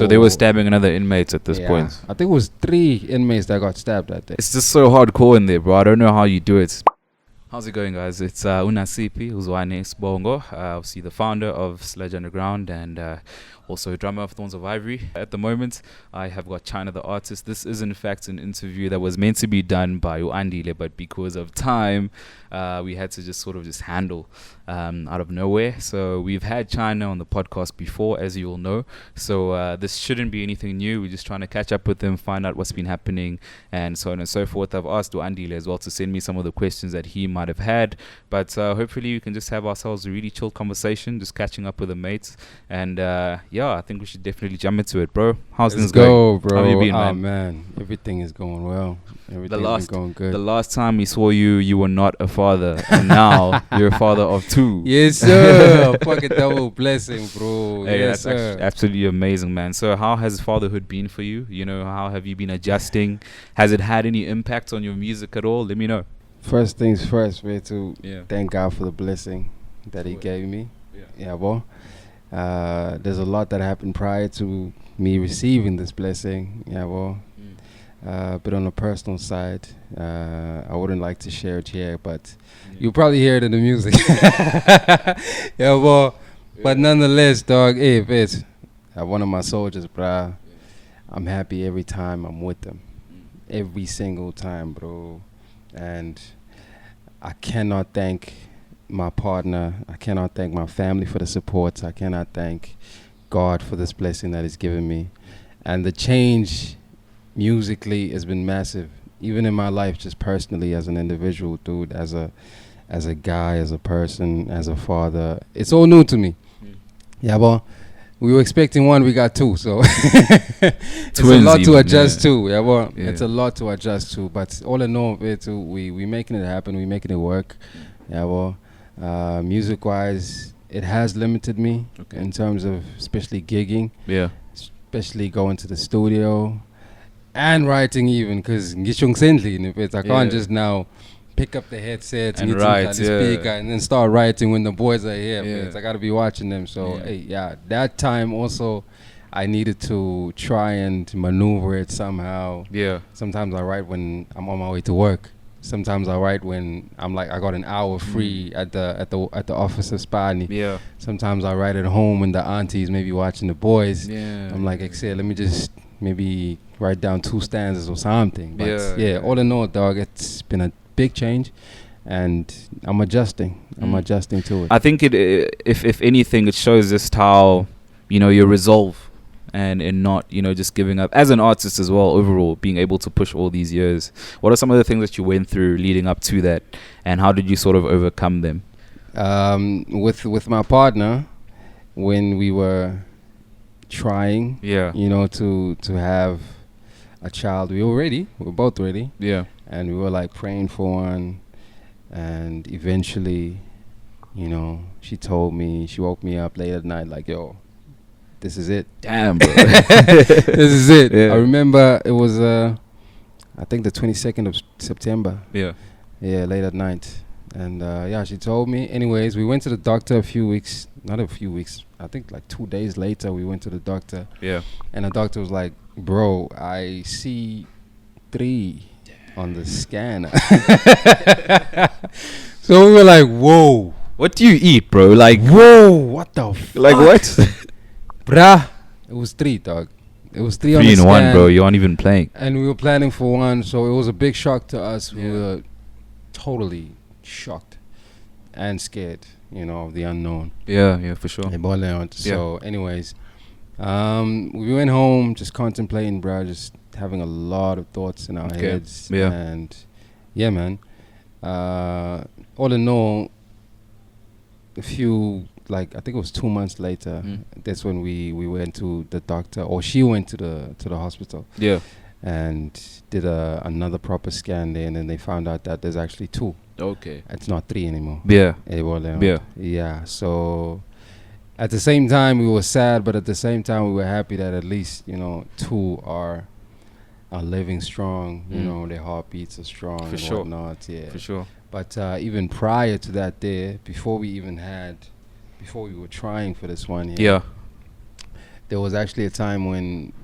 So they were stabbing another inmates at this point. I think it was 3 inmates that got stabbed that day. It's just so hardcore in there, bro. I don't know how you do it. How's it going, guys? It's Unasipi Uzwane Sbongo, obviously the founder of Sludge Underground and also drummer of Thorns of Ivory. At the moment, I have got Chyna The Artist. This is in fact an interview that was meant to be done by Uandile, but because of time, we had to just sort of just handle out of nowhere. So we've had Chyna on the podcast before, as you all know. So this shouldn't be anything new. We're just trying to catch up with him, find out what's been happening, and so on and so forth. I've asked Uandile as well to send me some of the questions that he might have had, but hopefully we can just have ourselves a really chill conversation, just catching up with the mates. And yeah, I think we should definitely jump into it, bro. How's things going? Bro. How have you been, man? Everything is going well. Everything's going good. The last time we saw you, you were not a father, and now you're a father of 2. Yes, sir. Fucking double blessing, bro. Hey, yes, that's sir. absolutely amazing, man. So how has fatherhood been for you? You know, how have you been adjusting? Has it had any impact on your music at all? Let me know. First things first, way to thank God for the blessing that He gave me. Yeah, bro. There's a lot that happened prior to me receiving this blessing. Yeah, bro. But on a personal side, I wouldn't like to share it here, but you'll probably hear it in the music. Yeah, bro. But nonetheless, dog, hey, bitch, one of my soldiers, bruh. I'm happy every time I'm with them. Every single time, bro. And I cannot thank my partner. I cannot thank my family for the support. I cannot thank God for this blessing that He's given me. And the change musically has been massive, even in my life, just personally as an individual, dude, as a guy, as a person, as a father. It's all new to me. Yeah, but we were expecting 1, we got 2, so it's a lot to adjust to. Yeah, well, it's a lot to adjust to. But all in all, we making it happen. We making it work. Yeah, well, music-wise, it has limited me in terms of especially gigging. Yeah, especially going to the studio and writing even, because I can't just now pick up the headset and write, speaker and then start writing when the boys are here. I got to be watching them. So that time also I needed to try and maneuver it somehow. Sometimes I write when I'm on my way to work. Sometimes I write when I'm like, I got an hour free at the office of Spani. Sometimes I write at home when the aunties maybe watching the boys. I'm like, let me just maybe write down 2 stanzas or something. But all in all, dog, it's been a big change, and I'm adjusting. I'm adjusting to it. I think it, if anything, it shows just how, your resolve and not, just giving up as an artist as well. Overall, being able to push all these years. What are some of the things that you went through leading up to that, and how did you sort of overcome them? With my partner, when we were trying, to have a child, we were both ready. And we were like praying for one, and eventually, she woke me up late at night like, yo, this is it. Damn, bro. This is it. I remember it was, I think the 22nd of September. Yeah, late at night. And she told me. Anyways, we went to the doctor I think like 2 days later, we went to the doctor. And the doctor was like, bro, I see 3 on the scanner. So we were like, whoa. What do you eat, bro? Like, whoa, what the fuck? Like what? Bruh, it was 3, dog. It was 3 on the scan. 3 in 1, bro. You aren't even playing. And we were planning for 1, so it was a big shock to us. We were totally shocked and scared, of the unknown. Yeah, for sure. So anyways, we went home just contemplating, bro, just having a lot of thoughts in our heads. And man, all in all, I think it was 2 months later, that's when we went to the doctor, or she went to the hospital. And did another proper scan there, and then they found out that there's actually 2. Okay. It's not 3 anymore. Yeah. So at the same time we were sad, but at the same time we were happy that at least 2 are living strong. Their heartbeats are strong and whatnot. For sure. But even prior to that day, before we were trying for this one, there was actually a time when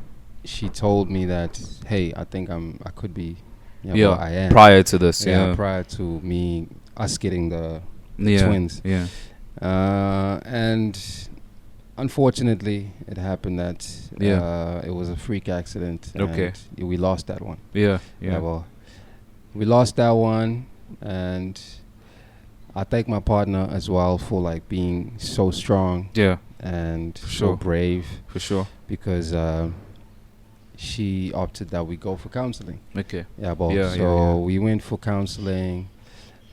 she told me that, hey, I think I could be, well, I am. Prior to this, prior to us getting the twins. Yeah. And unfortunately, it happened that it was a freak accident. Okay. And we lost that one. Yeah. Well, we lost that one, and I thank my partner as well for like being so strong. Yeah. And so brave. For sure. Because she opted that we go for counseling. Okay. We went for counseling,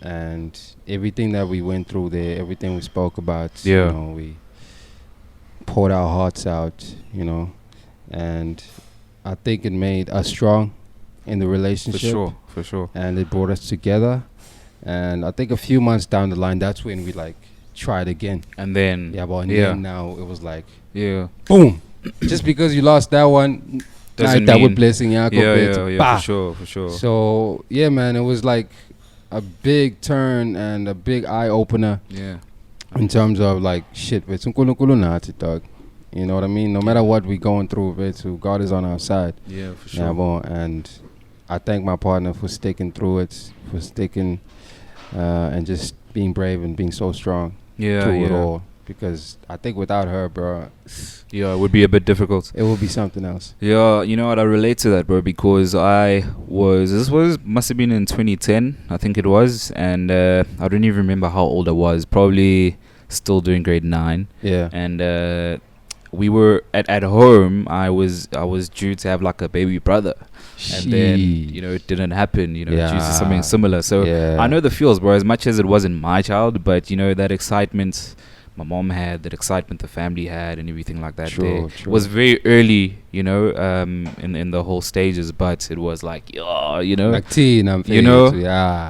and everything that we went through there, everything we spoke about, we poured our hearts out, and I think it made us strong in the relationship. For sure. And it brought us together. And I think a few months down the line, that's when we like tried again. And then then now it was like boom. Just because you lost that one doesn't that mean we're blessing for sure. So yeah, man, it was like a big turn and a big eye opener. Yeah. In terms of like shit, dog. You know what I mean? No matter what we're going through, God is on our side. Yeah, for sure. And I thank my partner for sticking through it, for sticking and just being brave and being so strong through it all. Because I think without her, bro, it would be a bit difficult. It would be something else. Yeah, you know what? I relate to that, bro, because must have been in 2010, I think it was, and I don't even remember how old I was. Probably still doing grade 9. Yeah. And we were at home. I was due to have like a baby brother. And then, it didn't happen, due to something similar. So I know the feels, bro, as much as it wasn't my child, but, that excitement my mom had, that excitement the family had, and everything like that. True. Was very early, in the whole stages, but it was like, like teen,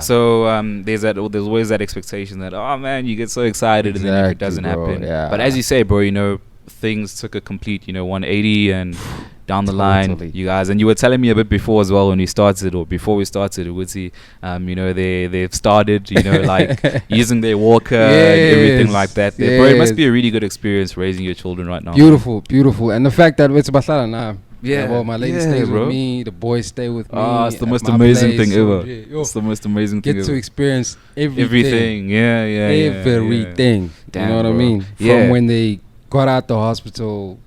So there's always that expectation that, oh man, you get so excited, and then if it doesn't happen. Yeah. But as you say, bro, things took a complete, 180, and down the line, you guys, and you were telling me a bit before as well before we started, Woodsy, they've started, like using their walker and everything like that. Bro, it must be a really good experience raising your children right now. Beautiful, and the fact that it's Basala now. Yeah, my lady stays with me, the boys stay with me. It's the most amazing thing ever. It's the most amazing thing ever. Get to experience everything. Everything, everything. Damn, you know what I mean? From when they got out the hospital,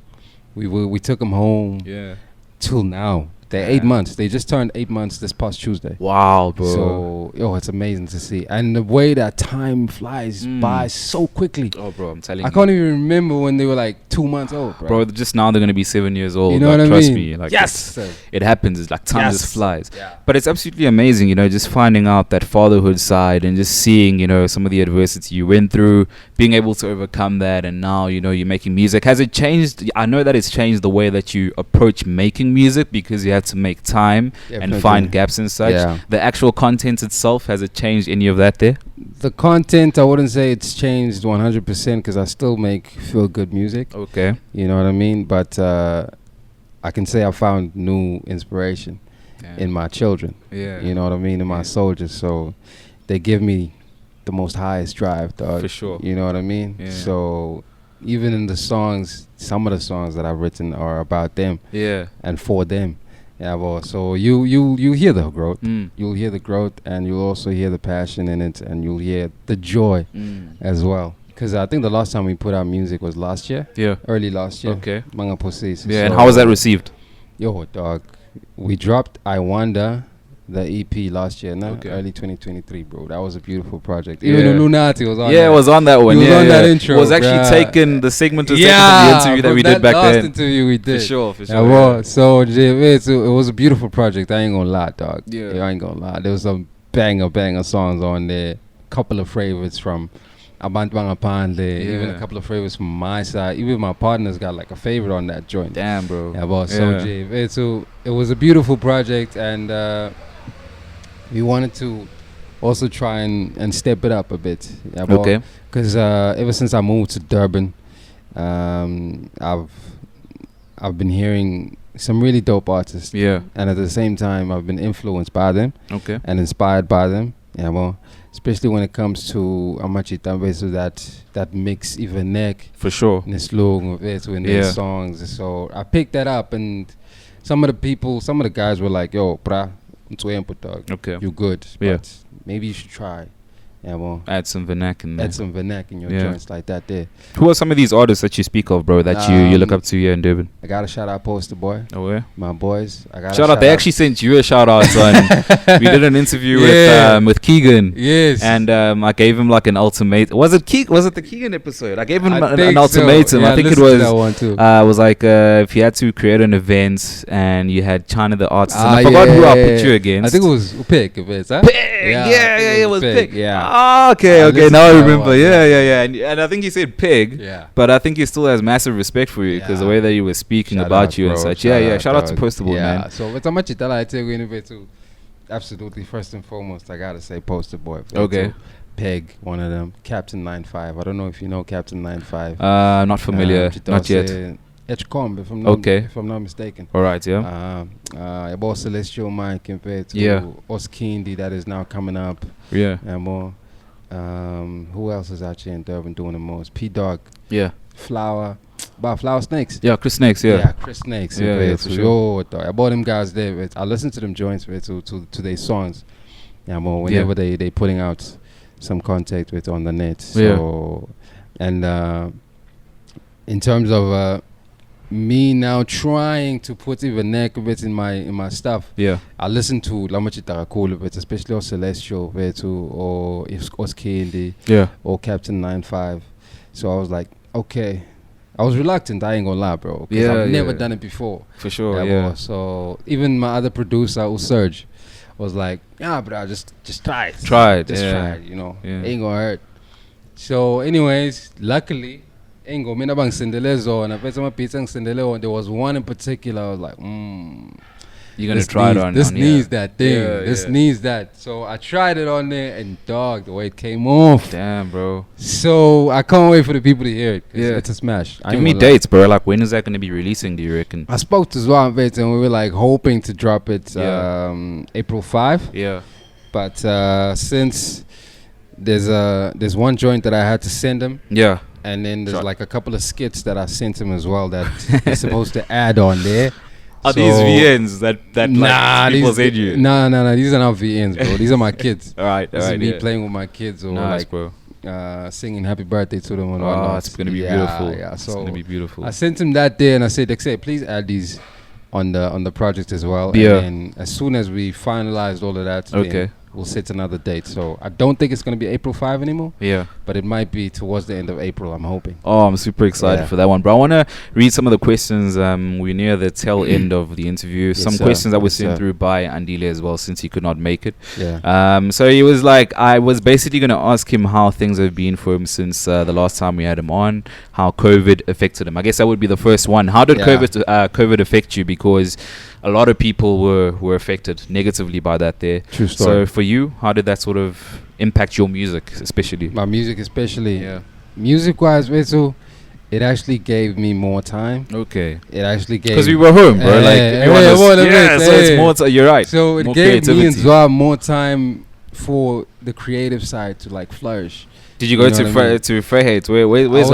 we took them home. Yeah. Till now, they're 8 months. They just turned 8 months this past Tuesday. Wow, bro. So it's amazing to see, and the way that time flies by so quickly. Oh, bro, I'm telling you. I can't even remember when they were like 2 months old, bro. Just now they're gonna be 7 years old. You know what I mean? Trust me. Like, yes, it happens. It's like time just flies. Yeah. But it's absolutely amazing, just finding out that fatherhood side and just seeing, some of the adversity you went through, being able to overcome that, and now, you're making music. Has it changed? I know that it's changed the way that you approach making music, because you have to make time and find gaps and such. Yeah. The actual content itself, has it changed any of that there? The content, I wouldn't say it's changed 100%, because I still make feel good music. Okay. You know what I mean? But I can say I found new inspiration in my children. Yeah. You know what I mean? In my soldiers. So they give me the most highest drive, dog. For sure. You know what I mean? Yeah. So even in the songs, some of the songs that I've written are about them. Yeah. And for them. Yeah, well, so you hear the growth. You'll hear the growth, and you'll also hear the passion in it, and you'll hear the joy as well. Because I think the last time we put out music was last year. Yeah. Early last year. Okay. Manga Pussies. Yeah, so and how was that received? Yo, dog. We dropped I Wonder, the EP last year, early 2023, bro. That was a beautiful project. Even Illuminati was on. Yeah, it was on that one. He was on that intro. It was actually taken. The segment was taken from the interview that we did back then. Last interview we did. For sure. Yeah, well, so it was a beautiful project. I ain't gonna lie, dog. Yeah, I ain't gonna lie. There was some banger songs on there. Couple of favorites from Abantwanga Pande. Even a couple of favorites from my side. Even my partner's got like a favorite on that joint. Damn, bro. Yeah, well, so it was a beautiful project, and we wanted to also try and step it up a bit. Yeah, okay. Because ever since I moved to Durban, I've been hearing some really dope artists. Yeah. And at the same time, I've been influenced by them. Okay. And inspired by them. Yeah, well, especially when it comes to Amachitambe, so that mix even neck For sure. Neslung in their songs. So I picked that up, and some of the guys were like, "Yo, brah, Okay. you good, but maybe you should try." Yeah, well, Add some vernac in there. add some vernac in your joints like that there. Who are some of these artists that you speak of, bro, that you look up to here in Durban? I gotta shout out Poster Boy. Oh, yeah? My boys. I gotta shout out. They actually sent you a shout out, son. We did an interview with Keegan. Yes. And I gave him like an ultimatum. Was it the Keegan episode? I gave him an ultimatum. So. Yeah, I think it was that one too. Was like if you had to create an event and you had Chyna The Artist. And I forgot who I put you against. I think it was Pig. Huh? Pig. Yeah, it was Pig. Yeah. Oh, okay. Now I remember. Yeah. And I think he said Pig. Yeah. But I think he still has massive respect for you because the way that he was speaking about you and such. Shout out to Postable, man. So with how much I tell you to absolutely first and foremost, I gotta say Poster Boy. Okay. Peg, one of them. Captain 95. I don't know if you know Captain 95. Not familiar. Not yet. Edgecombe, if I'm not mistaken. All right, yeah. About Celestial Mind compared to Oskindi that is now coming up. Yeah. And more. Who else is actually in Durban doing the most? P-Dog. Yeah. Flower Snakes. Yeah, Chris Snakes, Yeah, Chris Snakes. Yeah, for sure. I bought them guys there. I listen to them joints to their songs. Yeah, more whenever they putting out some content with on the net. So and in terms of me now trying to put even neck a bit in my stuff. Yeah. I listen to Lamachitara Cool a bit, especially on Celestial or Oskindi or Captain 95. So I was like, okay. I was reluctant, I ain't gonna lie, bro. Because I've never done it before. For sure, Bro. So even my other producer, Sludge, was like, bro, just try it. Just try it, you know. Yeah. Ain't gonna hurt. So anyways, luckily, there was one in particular, I was like, you're gonna try it on this on needs that thing. This needs that. So I tried it on there, and dog, the way it came off. Damn, bro. So I can't wait for the people to hear it. It's a smash. Give me dates, bro. Like, when is that gonna be releasing? Do you reckon? I spoke to Zwan Vets, and we were like hoping to drop it April 5. Yeah. But since there's one joint that I had to send him. Yeah. And then there's like a couple of skits that I sent him as well that they're supposed to add on there. Are these VNs that like people send you? No. These are not VNs, bro. These are my kids. All right. This is me playing with my kids or nice, like bro. singing happy birthday to them and whatnot. Oh, it's gonna be beautiful. Yeah, so it's gonna be beautiful. I sent him that day and I said, please add these on the project as well. Yeah. And then as soon as we finalized all of that, then we'll set another date. So I don't think it's going to be April 5 anymore. Yeah. But it might be towards the end of April, I'm hoping. Oh, I'm super excited for that one, bro. I want to read some of the questions. We're near the tail end of the interview. Some questions that were sent through by Andile as well, since he could not make it. Yeah. So he was like, I was basically going to ask him how things have been for him since the last time we had him on, how COVID affected him. I guess that would be the first one. How did COVID affect you? Because a lot of people were affected negatively by that there. True story. So for you, how did that sort of impact your music, especially? My music especially. Yeah. Music-wise, it actually gave me more time. Okay. It actually gave... Because we were home, bro. So it's more... You're right. So it gave me and Zwa more time for the creative side to like flourish. Did you go to Freiheit? Where's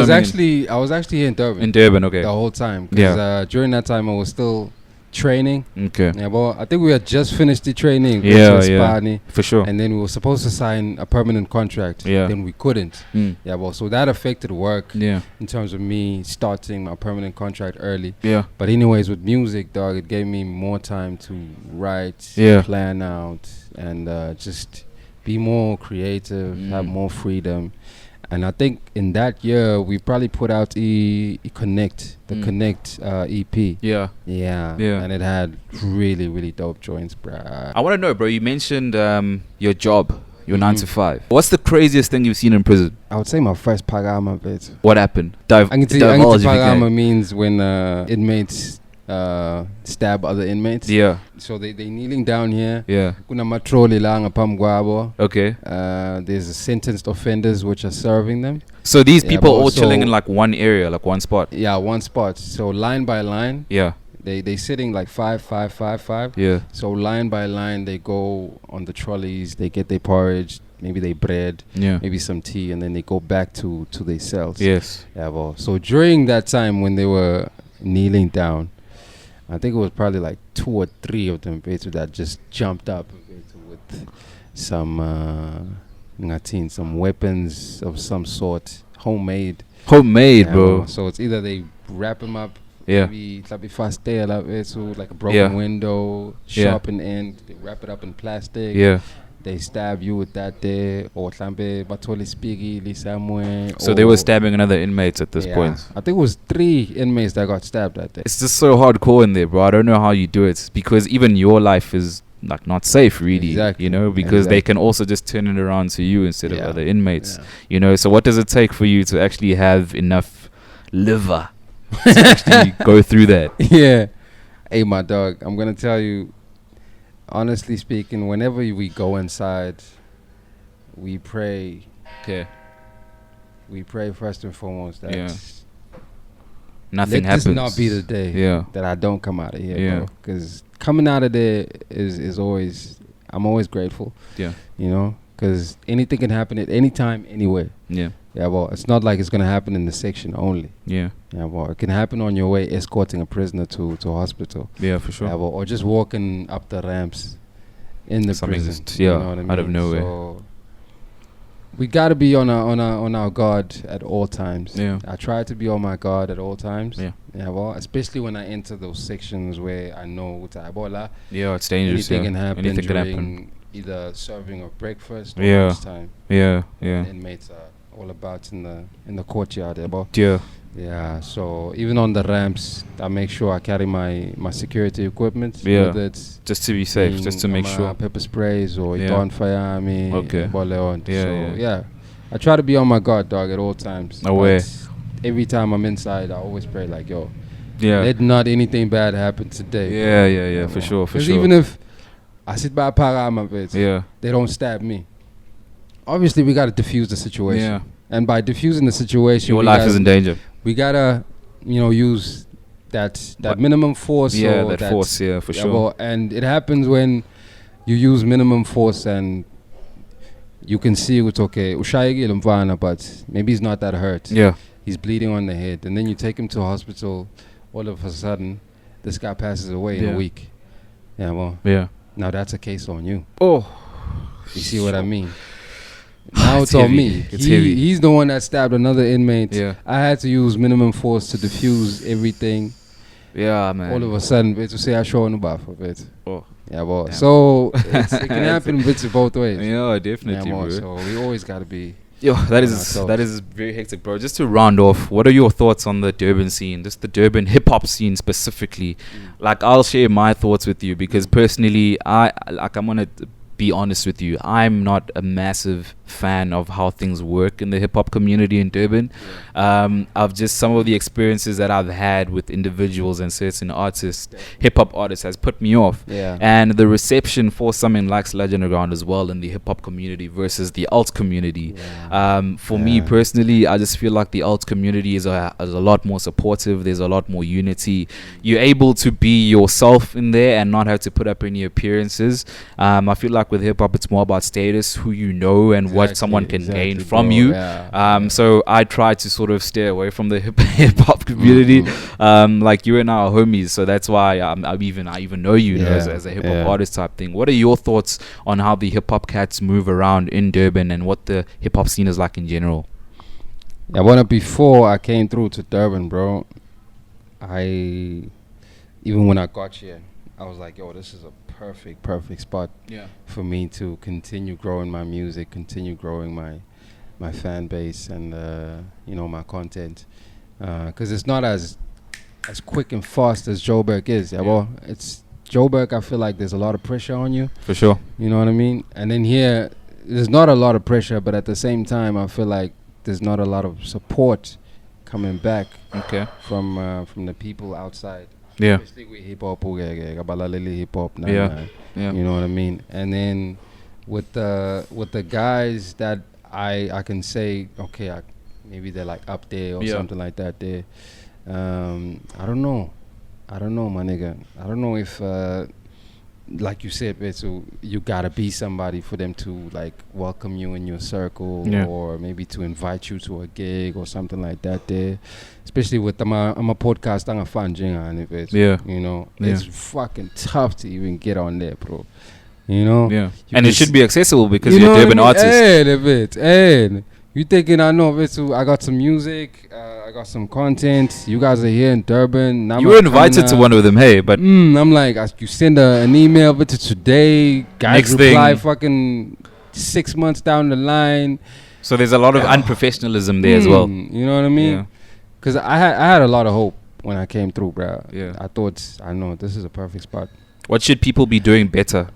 I was actually here in Durban. In Durban, okay. The whole time. Because during that time I was still training. Okay. Yeah, well, I think we had just finished the training. For sure. And then we were supposed to sign a permanent contract. Yeah. Then we couldn't. Yeah, well, so that affected work. Yeah. In terms of me starting my permanent contract early. Yeah. But anyways, with music, dog, it gave me more time to write, plan out, and just be more creative, have more freedom. And I think in that year we probably put out Connect, the Connect EP. Yeah. And it had really, really dope joints, bruh. I want to know, bro, you mentioned your job, your 9 to 5. What's the craziest thing you've seen in prison? I would say my first pagama bit. What happened? Pagama means when inmates stab other inmates. Yeah. So they kneeling down here. Yeah. Kuna matroli la ngaphambi kwabo. Okay. There's sentenced offenders which are serving them. So these people all chilling in like one area, like one spot. Yeah, one spot. So line by line. Yeah. they sitting like 5. Yeah. So line by line, they go on the trolleys. They get their porridge, maybe they bread, Yeah. maybe some tea, and then they go back to their cells. Yes. Yeah, well, so during that time when they were kneeling down, I think it was probably like 2 or 3 of them that just jumped up with some some weapons of some sort, homemade, Homemade, bro. So it's either they wrap them up, Yeah. maybe fast there, like a broken window, sharpened end, they wrap it up in plastic. Yeah. They stab you with that there, or somewhere. So they were stabbing another inmates at this point. I think it was 3 inmates that got stabbed that day. It's just so hardcore in there, bro. I don't know how you do it, because even your life is like not safe, really. Exactly. You know, because they can also just turn it around to you instead of other inmates. Yeah. You know, so what does it take for you to actually have enough liver to actually go through that? Yeah. Hey, my dog, I'm gonna tell you, honestly speaking, whenever we go inside, we pray. Okay. We pray first and foremost that nothing happens. Let this not be the day that I don't come out of here, bro. Because coming out of there is always, I'm always grateful. Yeah. You know, because anything can happen at any time, anywhere. Yeah. Yeah, well, it's not like it's gonna happen in the section only. Yeah. Yeah, well, it can happen on your way escorting a prisoner to a hospital. Yeah, for sure. Yeah, well, or just walking up the ramps in the prison. You know what I mean? out of nowhere. So we gotta be on our guard at all times. Yeah. I try to be on my guard at all times. Yeah. Yeah, well, especially when I enter those sections where I know yeah, it's dangerous. Anything can happen. Anything can during happen. Either serving of breakfast or lunchtime. Yeah. Inmates are all about in the courtyard, boy. Yeah. Yeah, so even on the ramps, I make sure I carry my security equipment. Yeah, whether it's just to be safe, just to make sure. Pepper sprays or bonfire, okay. Yeah, I try to be on my guard, dog, at all times. Aware. Every time I'm inside, I always pray like, yo, let not anything bad happen today. Yeah, for sure. Because even if I sit by a parama, they don't stab me. Obviously, we got to diffuse the situation. Yeah. And by diffusing the situation, your life is in danger. We gotta, use that minimum force. Yeah, that force. Yeah, for sure. Well, and it happens when you use minimum force and you can see it's okay. But maybe he's not that hurt. Yeah, he's bleeding on the head, and then you take him to a hospital. All of a sudden, this guy passes away in a week. Yeah, well. Yeah. Now that's a case on you. Oh, you see what I mean? Now it's heavy. on me. He's the one that stabbed another inmate. Yeah. I had to use minimum force to diffuse everything. Yeah, man. All of a sudden, to say I show no for it. Oh. Yeah, well. So it can happen both ways. Yeah, definitely, bro. So we always got to be. Yo, that is very hectic, bro. Just to round off, what are your thoughts on the Durban scene, just the Durban hip-hop scene specifically? Like, I'll share my thoughts with you because personally, I'm gonna be honest with you, I'm not a massive fan of how things work in the hip-hop community in Durban. Of just some of the experiences that I've had with individuals and certain artists, hip-hop artists, has put me off. And the reception for something like Sludge Underground as well in the hip-hop community versus the alt community. For me personally, I just feel like the alt community is a lot more supportive. There's a lot more unity. You're able to be yourself in there and not have to put up any appearances. I feel like with hip-hop, it's more about status, who you know, and what someone can gain from you. So I try to sort of stay away from the hip-hop community. Like, you and I are homies, so that's why I even know you, as a hip-hop artist type thing. What are your thoughts on how the hip-hop cats move around in Durban and what the hip-hop scene is like in general? Before I came through to Durban, bro, even when I got here, I was like, yo, this is a perfect spot for me to continue growing my music, continue growing my fan base and my content, because it's not as quick and fast as Joburg is. Well, it's Joburg. I feel like there's a lot of pressure on you. For sure. You know what I mean? And then here, there's not a lot of pressure, but at the same time, I feel like there's not a lot of support coming back from the people outside. Yeah. Especially with hip-hop, hip-hop now. You know what I mean? And then with the guys that I can say, okay, maybe they're like up there or something like that there. I don't know. I don't know, my nigga. I don't know if, like you said, so you gotta be somebody for them to like welcome you in your circle, or maybe to invite you to a gig or something like that. There, especially with I'm a podcast, I'm a fan, you know, it's fucking tough to even get on there, bro. You know, and it should be accessible because you're a Durban artist. And you thinking I know it? So I got some music, I got some content. You guys are here in Durban. You were invited to one of them, hey, but I'm like, you send an email to today. Guys next reply thing, fucking 6 months down the line. So there's a lot of unprofessionalism there as well. You know what I mean? Because I had a lot of hope when I came through, bro. I thought, I know this is a perfect spot. What should people be doing better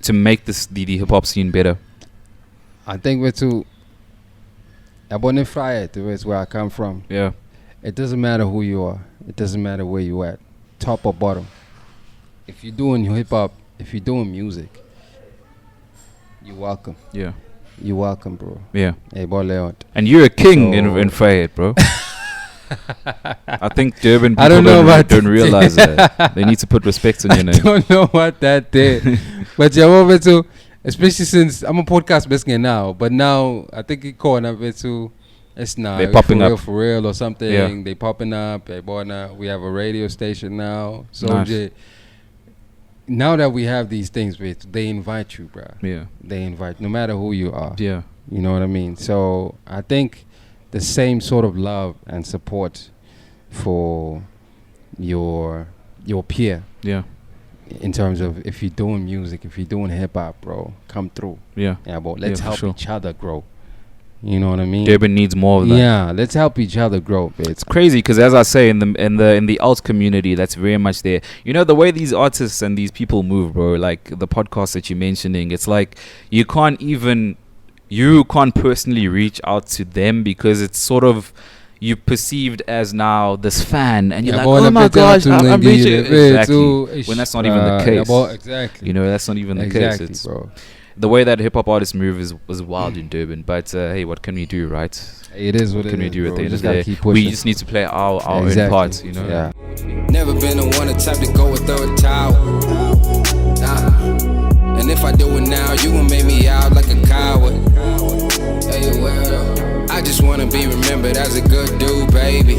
to make the hip hop scene better? I think we're too. Abone Friday is where I come from. Yeah. It doesn't matter who you are. It doesn't matter where you at, top or bottom. If you're doing hip hop, if you're doing music, you're welcome. Yeah. You're welcome, bro. Yeah. Hey, boy, and you're a king in Fayette, bro. I think Durban people don't realize that. They need to put respect on your name. I don't know what that did. But you're over to, especially since I'm a podcast basically now, but now I think it called up to, it's now they're popping up for real or something. They popping up. Hey, boy, now we have a radio station now. So nice. Now that we have these things, they invite you, bro. Yeah. They invite, no matter who you are. Yeah. You know what I mean? So I think the same sort of love and support for your peer. Yeah. In terms of if you're doing music, if you're doing hip hop, bro, come through. Yeah. Yeah, but let's help each other grow. You know what I mean? Durban needs more of that. Yeah, let's help each other grow. It's crazy because, as I say, in the alt community, that's very much there. You know, the way these artists and these people move, bro. Like the podcast that you're mentioning, it's like you can't personally reach out to them because it's sort of you perceived as now this fan, and you're like, oh my gosh, I'm reaching exactly when that's not even the case. Exactly. You know, that's not even the case. It's bro. The way that hip hop artists move was wild in Durban, but hey, what can we do, right? It is what can we do bro. At the end of the day? We just need to play our own part, you know. Yeah. Never been the one type to go with a towel. Nah. And if I do it now, you gon' make me out like a coward. Hey, well, I just wanna be remembered as a good dude, baby.